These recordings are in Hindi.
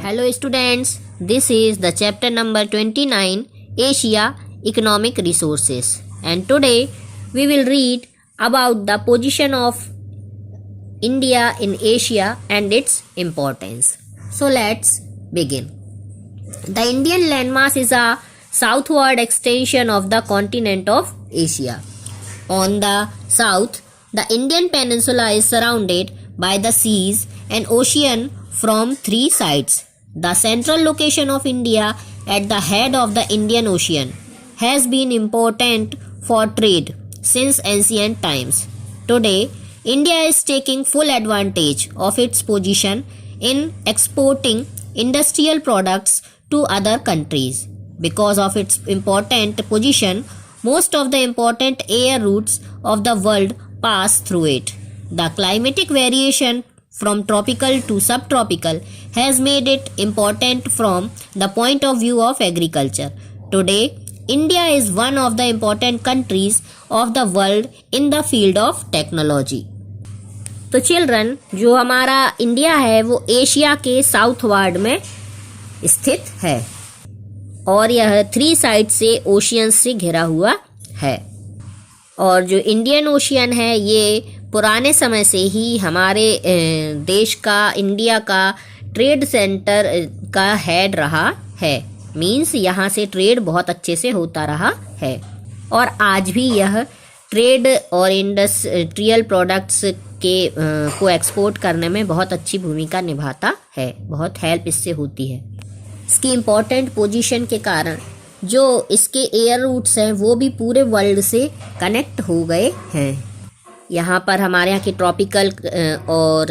Hello students, this is the chapter number 29, Asia Economic Resources, and today we will read about the position of India in Asia and its importance. So let's begin. The Indian landmass is a southward extension of the continent of Asia. On the south, the Indian peninsula is surrounded by the seas and ocean from three sides. The central location of India at the head of the Indian Ocean has been important for trade since ancient times. Today, India is taking full advantage of its position in exporting industrial products to other countries. Because of its important position, most of the important air routes of the world pass through it. The climatic variation from tropical to subtropical has made it important from the point of view of agriculture. Today, India is one of the important countries of the world in the field of technology. तो चिल्ड्रन, जो हमारा इंडिया है वो एशिया के साउथ वार्ड में स्थित है और यह थ्री साइड से ओशियन से घिरा हुआ है। और जो इंडियन ओशियन है ये पुराने समय से ही हमारे देश का, इंडिया का ट्रेड सेंटर का हेड रहा है। मीन्स यहाँ से ट्रेड बहुत अच्छे से होता रहा है और आज भी यह ट्रेड और इंडस्ट्रियल प्रोडक्ट्स के को एक्सपोर्ट करने में बहुत अच्छी भूमिका निभाता है, बहुत हेल्प इससे होती है। इसकी इम्पोर्टेंट पोजीशन के कारण जो इसके एयर रूट्स हैं वो भी पूरे वर्ल्ड से कनेक्ट हो गए हैं। यहाँ पर हमारे यहाँ की ट्रॉपिकल और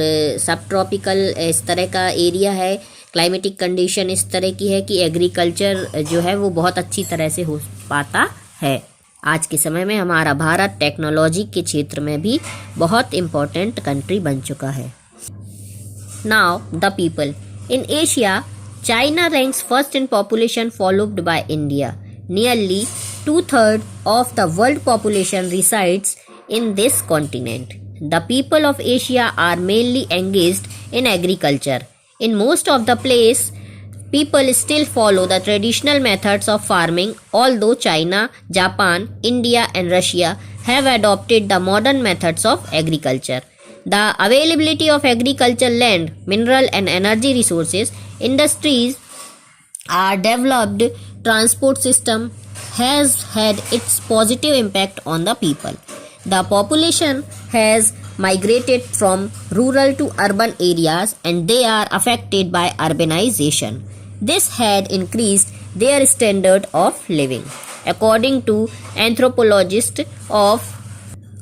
सब ट्रॉपिकल इस तरह का एरिया है। क्लाइमेटिक कंडीशन इस तरह की है कि एग्रीकल्चर जो है वो बहुत अच्छी तरह से हो पाता है। आज के समय में हमारा भारत टेक्नोलॉजी के क्षेत्र में भी बहुत इम्पोर्टेंट कंट्री बन चुका है। Now the people in Asia, China ranks first in population followed by India. Nearly 2/3 of the world population resides in this continent. The people of Asia are mainly engaged in agriculture. In most of the place, people still follow the traditional methods of farming, although China, Japan, India and Russia have adopted the modern methods of agriculture. The availability of agricultural land, mineral and energy resources, industries are developed, transport system has had its positive impact on the people. The population has migrated from rural to urban areas and they are affected by urbanization. This had increased their standard of living. According to anthropologists of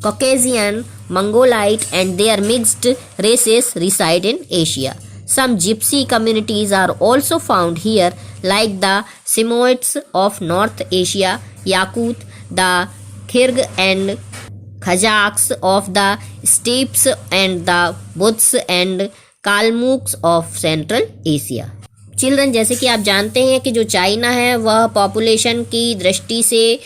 Caucasian, Mongolite and their mixed races reside in Asia. Some gypsy communities are also found here, like the Samoids of North Asia, Yakut, the Kyrgyz and Kazakhs of the steppes and the Buddhs and Kalmuks of Central Asia. Children, जैसे कि आप जानते हैं कि जो चाइना है वह पॉपुलेशन की दृष्टि से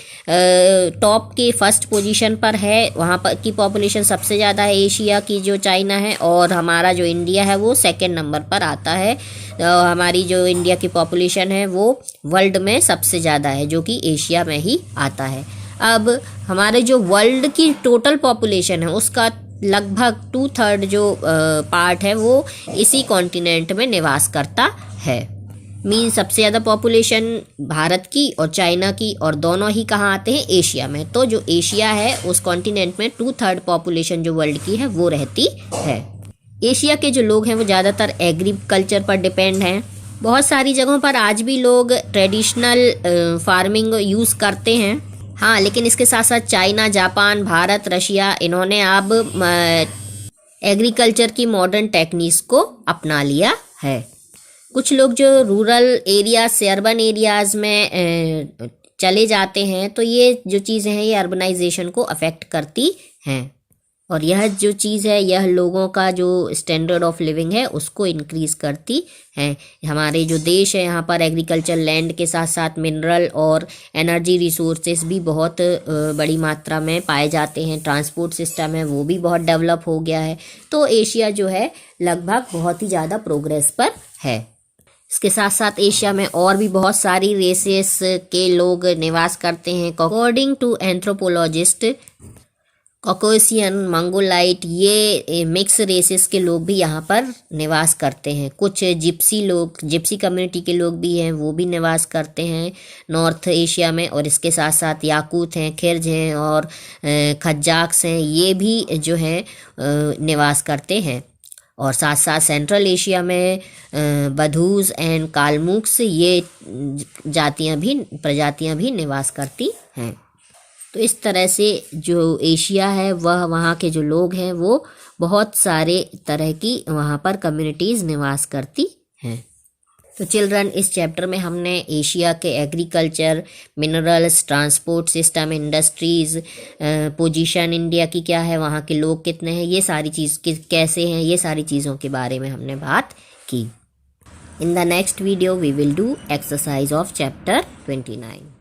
टॉप के फर्स्ट पोजीशन पर है। वहाँ पर की पॉपुलेशन सबसे ज़्यादा है एशिया की जो चाइना है, और हमारा जो इंडिया है वो सेकंड नंबर पर आता है। हमारी जो इंडिया की पॉपुलेशन है वो वर्ल्ड में सबसे ज़्यादा है, जो कि एशिया में ही आता है। अब हमारे जो वर्ल्ड की टोटल पॉपुलेशन है उसका लगभग 2/3 जो पार्ट है वो इसी कॉन्टिनेंट में निवास करता है। मीन सबसे ज़्यादा पॉपुलेशन भारत की और चाइना की, और दोनों ही कहाँ आते हैं? एशिया में। तो जो एशिया है उस कॉन्टिनेंट में 2/3 पॉपुलेशन जो वर्ल्ड की है वो रहती है। एशिया के जो लोग हैं वो ज़्यादातर एग्रीकल्चर पर डिपेंड हैं। बहुत सारी जगहों पर आज भी लोग ट्रेडिशनल फार्मिंग यूज़ करते हैं। हाँ, लेकिन इसके साथ साथ चाइना, जापान, भारत, रशिया, इन्होंने अब एग्रीकल्चर की मॉडर्न टेक्निक्स को अपना लिया है। कुछ लोग जो रूरल एरिया से अर्बन एरियाज़ में चले जाते हैं तो ये जो चीज़ें हैं ये अर्बनाइजेशन को अफेक्ट करती हैं, और यह जो चीज़ है यह लोगों का जो स्टैंडर्ड ऑफ लिविंग है उसको इंक्रीज़ करती हैं। हमारे जो देश है यहाँ पर एग्रीकल्चर लैंड के साथ साथ मिनरल और एनर्जी रिसोर्सेज भी बहुत बड़ी मात्रा में पाए जाते हैं। ट्रांसपोर्ट सिस्टम है वो भी बहुत डेवलप हो गया है। तो एशिया जो है लगभग बहुत ही ज़्यादा प्रोग्रेस पर है। इसके साथ साथ एशिया में और भी बहुत सारी रेसेस के लोग निवास करते हैं। अकॉर्डिंग टू एंथ्रोपोलॉजिस्ट, कॉकेशियन, मंगोलाइट, ये मिक्स रेसेस के लोग भी यहाँ पर निवास करते हैं। कुछ जिप्सी लोग, जिप्सी कम्युनिटी के लोग भी हैं, वो भी निवास करते हैं नॉर्थ एशिया में। और इसके साथ साथ याकूत हैं, खिर्ज हैं और खज्जाक्स हैं, ये भी जो है निवास करते हैं। और साथ साथ सेंट्रल एशिया में बधूज एंड कालमुक्स, ये प्रजातियां भी निवास करती हैं। तो इस तरह से जो एशिया है वह, वहाँ के जो लोग हैं वो बहुत सारे तरह की वहाँ पर कम्युनिटीज़ निवास करती हैं। तो चिल्ड्रन, इस चैप्टर में हमने एशिया के agriculture, minerals, transport system, industries, position India की क्या है, वहाँ के लोग कितने हैं, ये सारी चीज़ कैसे हैं, ये सारी चीज़ों के बारे में हमने बात की। In the next video we will do exercise of chapter 29।